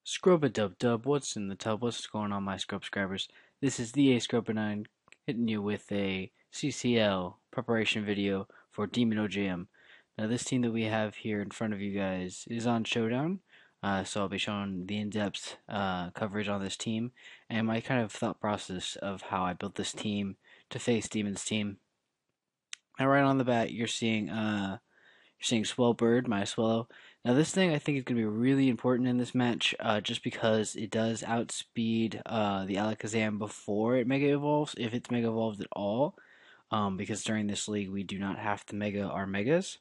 Scrub-a-dub-dub, what's in the tub? What's going on, my scrub subscribers? This is the Scrubanine hitting you with a CCL preparation video for DemonOJM. Now, this team that we have here in front of you guys is on Showdown, so I'll be showing the in-depth coverage on this team and my kind of thought process of how I built this team to face Demon's team. Now, right on the bat, you're seeing Swellbird, my Swellow. Now this thing I think is going to be really important in this match, just because it does outspeed the Alakazam before it Mega Evolves, if it's Mega Evolved at all. Because during this league we do not have to Mega our Megas.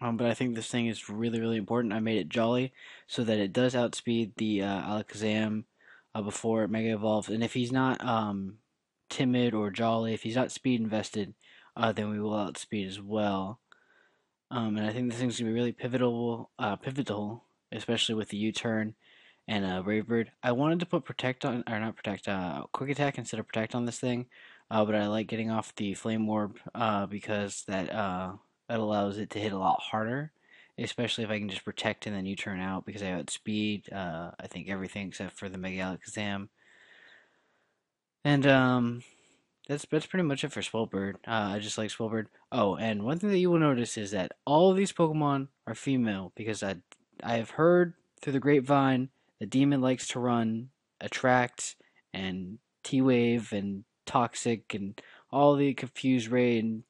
But I think this thing is really, really important. I made it Jolly so that it does outspeed the Alakazam before it Mega Evolves. And if he's not timid or Jolly, if he's not speed invested, then we will outspeed as well. And I think this thing's gonna be really pivotal, especially with the U-turn and Brave Bird. I wanted to put Protect on, or not Protect, Quick Attack instead of Protect on this thing, but I like getting off the Flame Orb because that allows it to hit a lot harder, especially if I can just Protect and then U-turn out because I outspeed I think everything except for the Mega Alakazam. And that's pretty much it for Swellbird. I just like Swellbird. Oh, and one thing that you will notice is that all of these Pokemon are female because I have heard through the grapevine that Demon likes to run Attract and T-Wave and Toxic and all the Confused Ray and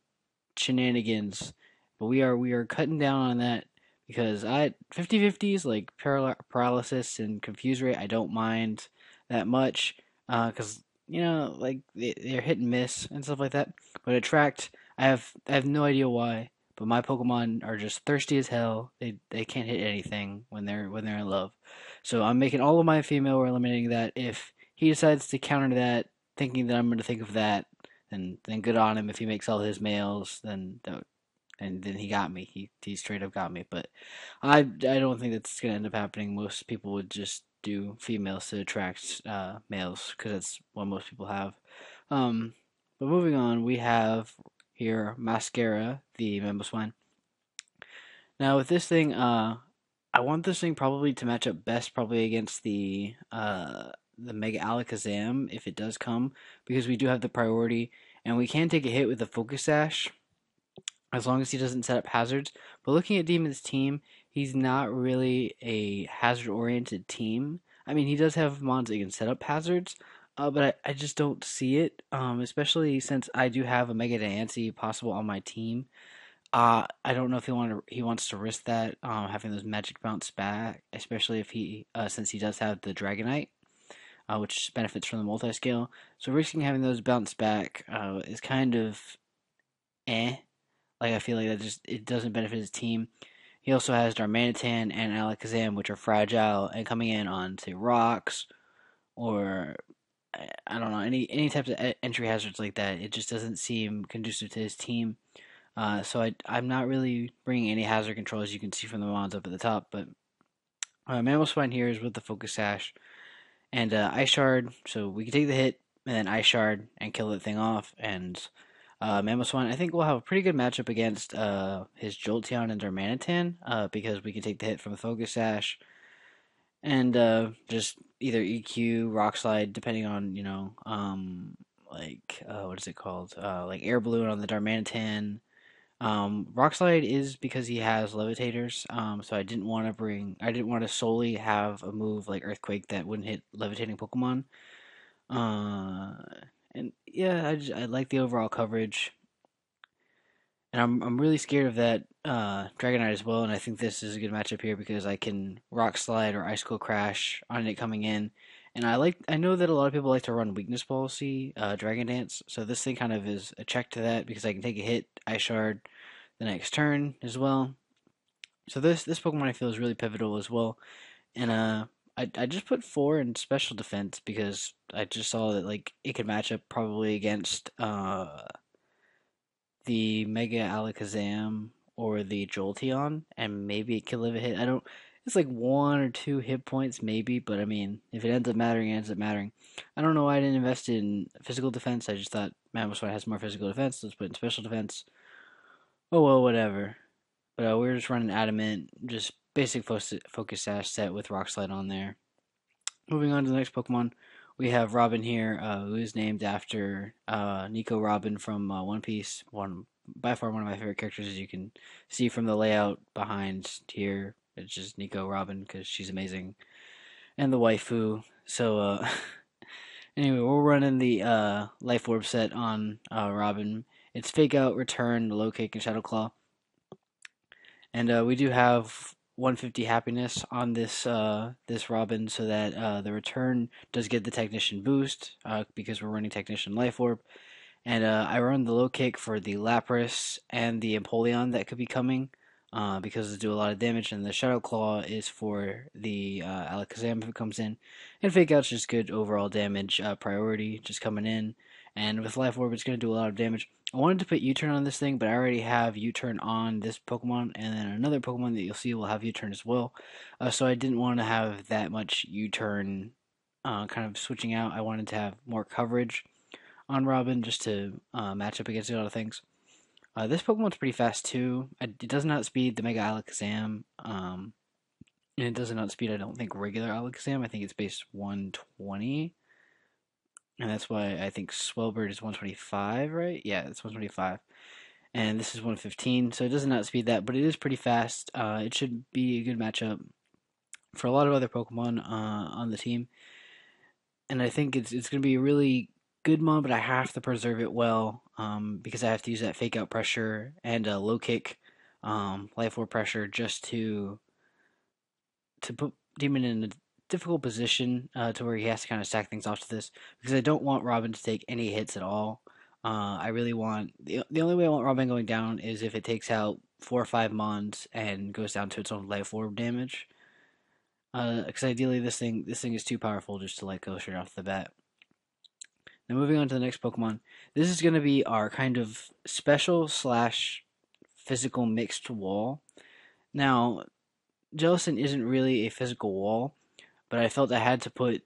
shenanigans. But we are cutting down on that because 50/50s like Paralysis and Confused Ray I don't mind that much because like they're hit and miss and stuff like that. But Attract, I have no idea why, but my Pokemon are just thirsty as hell. They can't hit anything when they're in love. So I'm making all of my female. We're eliminating that. If he decides to counter that, thinking that I'm going to think of that, then good on him. If he makes all his males, and then he got me. He straight up got me. But I don't think that's gonna end up happening. Most people would just do females to attract males because that's what most people have. Um, but moving on, we have here Mascara, the Mamoswine. Now with this thing, I want this thing probably to match up best probably against the Mega Alakazam if it does come because we do have the priority and we can take a hit with the Focus Sash as long as he doesn't set up hazards. But looking at Demon's team, he's not really a hazard-oriented team. I mean, he does have mons that can set up hazards, but I just don't see it, especially since I do have a Mega Diancie possible on my team. I don't know if he wants to risk that, having those magic bounce back, especially if since he does have the Dragonite, which benefits from the multi-scale. So risking having those bounce back is kind of eh. Like I feel like it doesn't benefit his team. He also has Darmanitan and Alakazam, which are fragile and coming in on say rocks or I don't know any types of entry hazards like that. It just doesn't seem conducive to his team. So I'm not really bringing any hazard control as you can see from the mons up at the top. But Mamoswine here is with the Focus Sash and Ice Shard, so we can take the hit and then Ice Shard and kill that thing off and. Mamoswine, I think we'll have a pretty good matchup against his Jolteon and Darmanitan because we can take the hit from the Focus Sash and just either EQ, Rock Slide, depending on, what is it called? Like Air Balloon on the Darmanitan. Rock Slide is because he has Levitators, so I didn't want to solely have a move like Earthquake that wouldn't hit Levitating Pokemon. Uh, and yeah, I like the overall coverage, and I'm really scared of that Dragonite as well. And I think this is a good matchup here because I can Rock Slide or Icicle Crash on it coming in, and I know that a lot of people like to run Weakness Policy, Dragon Dance. So this thing kind of is a check to that because I can take a hit, Ice Shard, the next turn as well. So this Pokemon I feel is really pivotal as well, and I just put 4 in special defense because I just saw that like it could match up probably against the Mega Alakazam or the Jolteon, and maybe it could live a hit. I don't. It's like 1 or 2 hit points maybe, but I mean, if it ends up mattering, it ends up mattering. I don't know why I didn't invest in physical defense. I just thought Mamoswine has more physical defense. Let's put in special defense. Oh well, whatever. But we're just running adamant, just basic focus sash set with Rock Slide on there. Moving on to the next Pokemon, we have Robin here, who is named after Nico Robin from One Piece. By far one of my favorite characters, as you can see from the layout behind here. It's just Nico Robin because she's amazing, and the waifu. So anyway, we're running the Life Orb set on Robin. It's Fake Out, Return, Low Kick, and Shadow Claw. And we do have 150 happiness on this Robin, so that the return does get the Technician boost because we're running Technician Life Orb. And I run the low kick for the Lapras and the Empoleon that could be coming because they do a lot of damage. And the Shadow Claw is for the Alakazam if it comes in. And Fake Out's just good overall damage priority just coming in. And with Life Orb, it's going to do a lot of damage. I wanted to put U-Turn on this thing, but I already have U-Turn on this Pokemon. And then another Pokemon that you'll see will have U-Turn as well. So I didn't want to have that much U-Turn kind of switching out. I wanted to have more coverage on Robin just to match up against a lot of things. This Pokemon's pretty fast too. It does not outspeed the Mega Alakazam, and it doesn't outspeed, I don't think, regular Alakazam. I think it's base 120, and that's why I think Swellbird is 125, right? Yeah, it's 125, and this is 115, so it doesn't outspeed that, but it is pretty fast. It should be a good matchup for a lot of other Pokemon on the team, and I think it's going to be a really good mon, but I have to preserve it well because I have to use that Fake Out pressure and low kick Life Orb pressure just to put Demon in a difficult position to where he has to kind of stack things off to this, because I don't want Robin to take any hits at all. I really want the only way I want Robin going down is if it takes out 4 or 5 mons and goes down to its own Life Orb damage. Because ideally this thing is too powerful just to let go straight off the bat. Now moving on to the next Pokemon, this is going to be our kind of special slash physical mixed wall. Now, Jellicent isn't really a physical wall, but I felt I had to put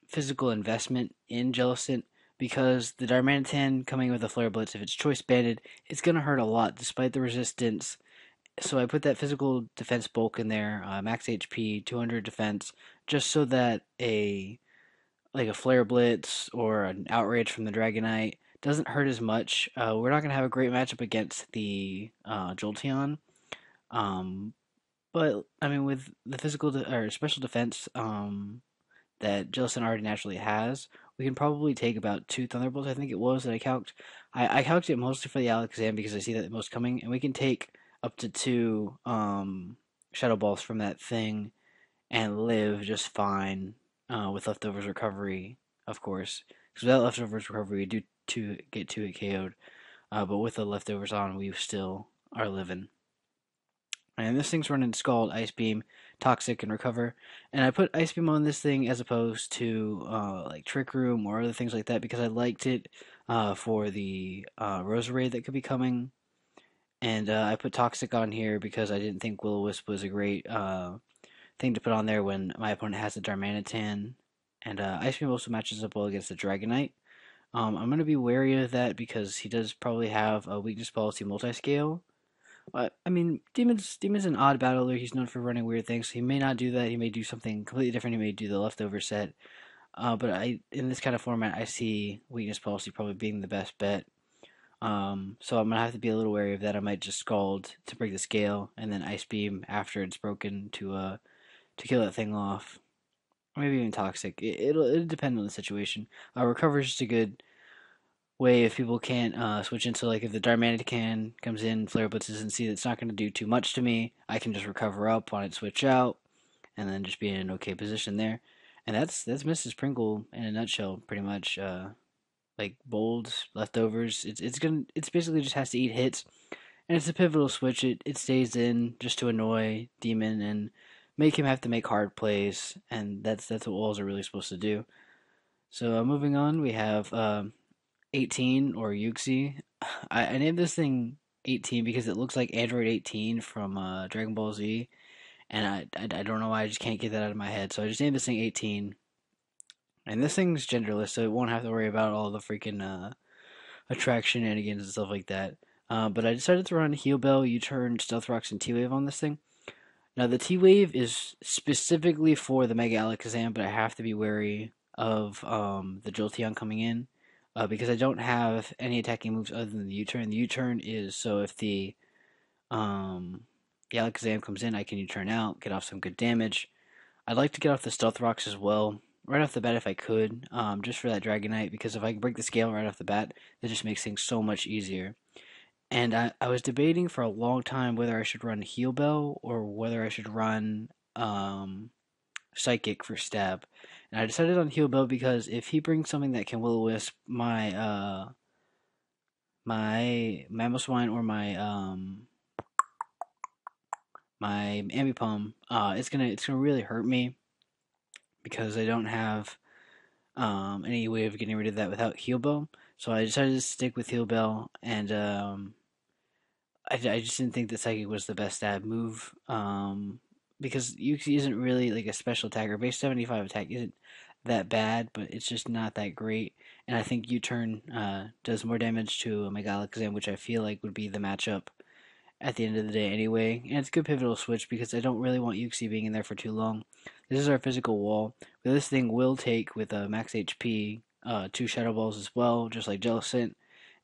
physical investment in Jellicent because the Darmanitan coming with a Flare Blitz, if it's choice banded, it's going to hurt a lot despite the resistance. So I put that physical defense bulk in there, max HP, 200 defense, just so that a Flare Blitz or an Outrage from the Dragonite doesn't hurt as much. We're not going to have a great matchup against the Jolteon. But, I mean, with the physical or special defense that Jellicent already naturally has, we can probably take about 2 Thunderbolts, I think it was, that I calced. I calced it mostly for the Alakazam because I see that the most coming, and we can take up to 2 Shadow Balls from that thing and live just fine. With leftovers recovery, of course, because without leftovers recovery, we do get 2 hit KO'd. But with the leftovers on, we still are living. And this thing's running Scald, Ice Beam, Toxic, and Recover. And I put Ice Beam on this thing as opposed to like Trick Room or other things like that because I liked it for the Roserade that could be coming. And I put Toxic on here because I didn't think Will-O-Wisp was a great thing to put on there when my opponent has a Darmanitan. And Ice Beam also matches up well against the Dragonite. I'm going to be wary of that because he does probably have a weakness policy multi-scale. I mean, Demon's an odd battler. He's known for running weird things. So he may not do that. He may do something completely different. He may do the leftover set. But in this kind of format, I see weakness policy probably being the best bet. So I'm going to have to be a little wary of that. I might just Scald to break the scale and then Ice Beam after it's broken to kill that thing off. Or maybe even Toxic. It'll depend on the situation. Recover is just a good way if people can't switch into, like, if the Darmanitan comes in, Flare Blitzes, and see that it's not going to do too much to me, I can just recover up on it, switch out, and then just be in an okay position there. And that's Mrs. Pringle in a nutshell, pretty much. Like bolds, leftovers. It's basically just has to eat hits, and it's a pivotal switch. It stays in just to annoy Demon and make him have to make hard plays, and that's what walls are really supposed to do. So moving on, we have 18 or Yuxi. I named this thing 18 because it looks like Android 18 from Dragon Ball Z, and I don't know why I just can't get that out of my head. So I just named this thing 18. And this thing's genderless, so it won't have to worry about all the freaking attraction shenanigans and stuff like that. But I decided to run Heal Bell, U-Turn, Stealth Rocks, and T-Wave on this thing. Now the T-Wave is specifically for the Mega Alakazam, but I have to be wary of the Jolteon coming in because I don't have any attacking moves other than the U-turn. The U-turn is so if um, the Alakazam comes in, I can U-turn out, get off some good damage. I'd like to get off the Stealth Rocks as well, right off the bat if I could, just for that Dragonite, because if I can break the scale right off the bat, that just makes things so much easier. And I was debating for a long time whether I should run Heal Bell or whether I should run Psychic for stab. And I decided on Heal Bell because if he brings something that can Will-O-Wisp my Mamoswine or my Ambipom, it's gonna really hurt me because I don't have any way of getting rid of that without Heal Bell. So I decided to stick with Heal Bell, and I just didn't think that Psychic was the best stab move. Because Yuki isn't really like a special attacker. Base 75 attack isn't that bad, but it's just not that great. And I think U-turn does more damage to a Mega Alakazam, which I feel like would be the matchup at the end of the day anyway. And it's a good pivotal switch because I don't really want Yuxi being in there for too long. This is our physical wall. But this thing will take with max HP 2 Shadow Balls as well, just like Jellicent.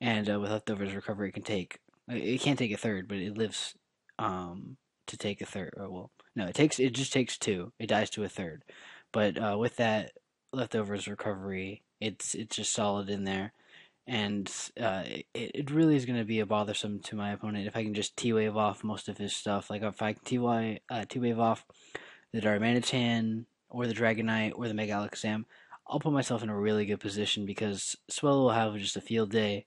And with Leftovers Recovery, it can take. It can't take a third, but it lives to take a third. Or, well, no, it just takes 2. It dies to a third. But with that Leftovers Recovery, it's just solid in there and it really is going to be a bothersome to my opponent if I can just T-Wave off most of his stuff. Like if I can T-Wave off the Darmanitan or the Dragonite or the Mega Alakazam, I'll put myself in a really good position because Swellow will have just a field day.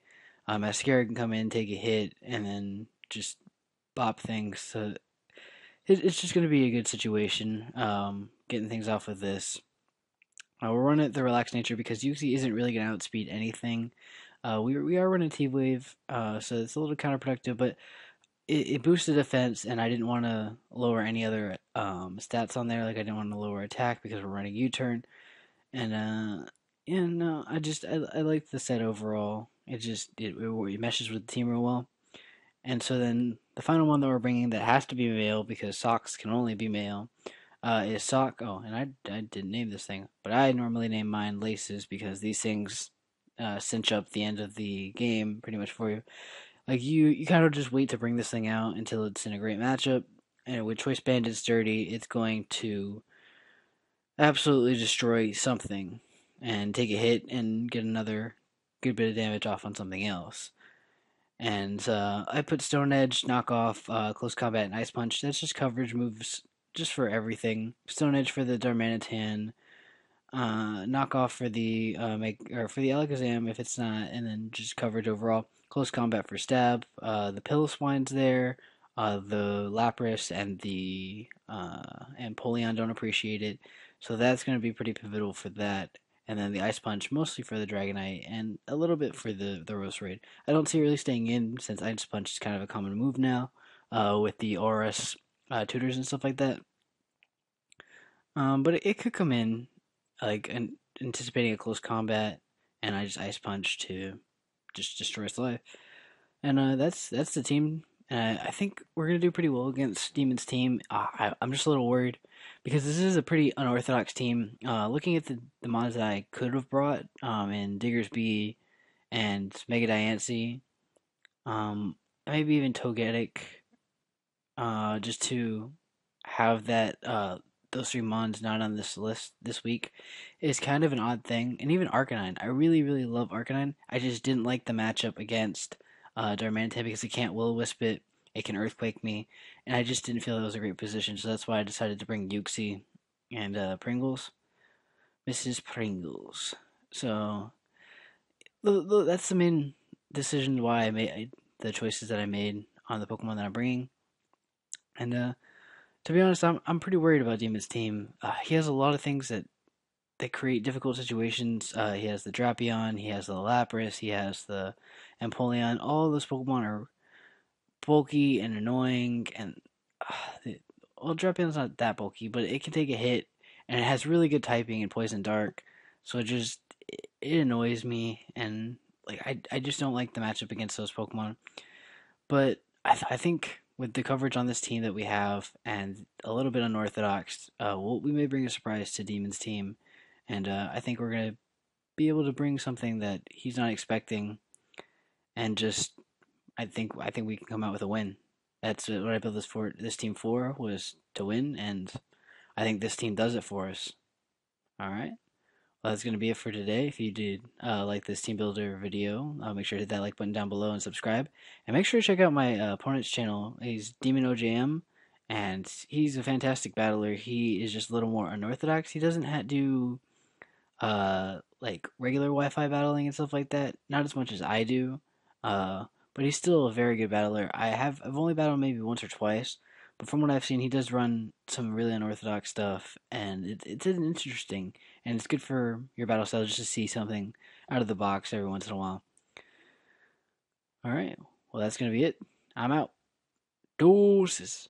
Mascara can come in, take a hit, and then just bop things. So it's just going to be a good situation getting things off with this. We're running the relaxed nature because Yuxi isn't really going to outspeed anything. We are running T-Wave, so it's a little counterproductive, but it boosts the defense, and I didn't want to lower any other stats on there. Like I didn't want to lower attack because we're running U-turn, and yeah, no, I like the set overall. It meshes with the team real well. And so then the final one that we're bringing that has to be male because socks can only be male is sock. Oh, and I didn't name this thing, but I normally name mine laces because these things cinch up the end of the game pretty much for you. Like you kind of just wait to bring this thing out until it's in a great matchup, and with Choice Banded Sturdy, it's going to absolutely destroy something and take a hit and get another good bit of damage off on something else. And I put Stone Edge, Knock Off, Close Combat, and Ice Punch. That's just coverage moves just for everything. Stone Edge for the Darmanitan, Knock Off for the for the Alakazam if it's not, and then just coverage overall. Close Combat for Stab. The Piloswine's there. The Lapras and the and Polion don't appreciate it, so that's going to be pretty pivotal for that. And then the Ice Punch, mostly for the Dragonite, and a little bit for the Roserade. I don't see it really staying in since Ice Punch is kind of a common move now, with the ORS tutors and stuff like that. But it could come in, like anticipating a close combat, and I just Ice Punch to just destroy its life. And that's the team. I think we're gonna do pretty well against Demon's team. I'm just a little worried because this is a pretty unorthodox team. Looking at the mods that I could have brought in Diggersby and Mega Diancie, maybe even Togetic, just to have that those 3 mons not on this list this week is kind of an odd thing. And even Arcanine, I really love Arcanine. I just didn't like the matchup against Darmanitan because it can't Will-O-Wisp it. It can Earthquake me, and I just didn't feel it was a great position. So that's why I decided to bring Yuxi and Pringles, Mrs. Pringles. So that's the main decision why I made the choices that I made on the Pokemon that I'm bringing. And to be honest, I'm pretty worried about Demon's team. He has a lot of things that create difficult situations. He has the Drapion, he has the Lapras, he has the Empoleon. All of those Pokemon are bulky and annoying, and well, Drapion's not that bulky, but it can take a hit, and it has really good typing in Poison Dark, so it annoys me, and like I just don't like the matchup against those Pokemon. But I think with the coverage on this team that we have and a little bit unorthodox, we may bring a surprise to Demon's team, and I think we're gonna be able to bring something that he's not expecting, and just I think we can come out with a win. That's what I built this team for, was to win, and I think this team does it for us. All right. Well, that's going to be it for today. If you did like this team builder video, make sure to hit that like button down below and subscribe. And make sure to check out my opponent's channel. He's DemonOJM, and he's a fantastic battler. He is just a little more unorthodox. He doesn't do like regular Wi-Fi battling and stuff like that. Not as much as I do. Uh, but he's still a very good battler. I've only battled maybe once or twice, but from what I've seen, he does run some really unorthodox stuff, and it's interesting, and it's good for your battle style just to see something out of the box every once in a while. All right, well that's gonna be it. I'm out. Deuces.